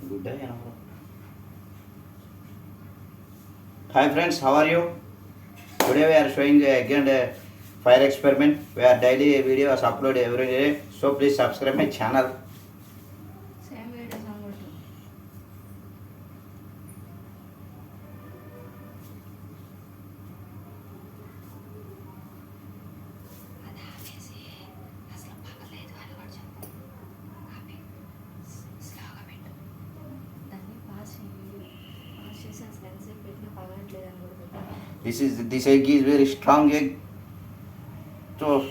Good day. Hi friends, how are you? Today we are showing again a fire experiment. We are daily videos upload every day. So please subscribe my channel. Same videos on This egg is very strong egg. So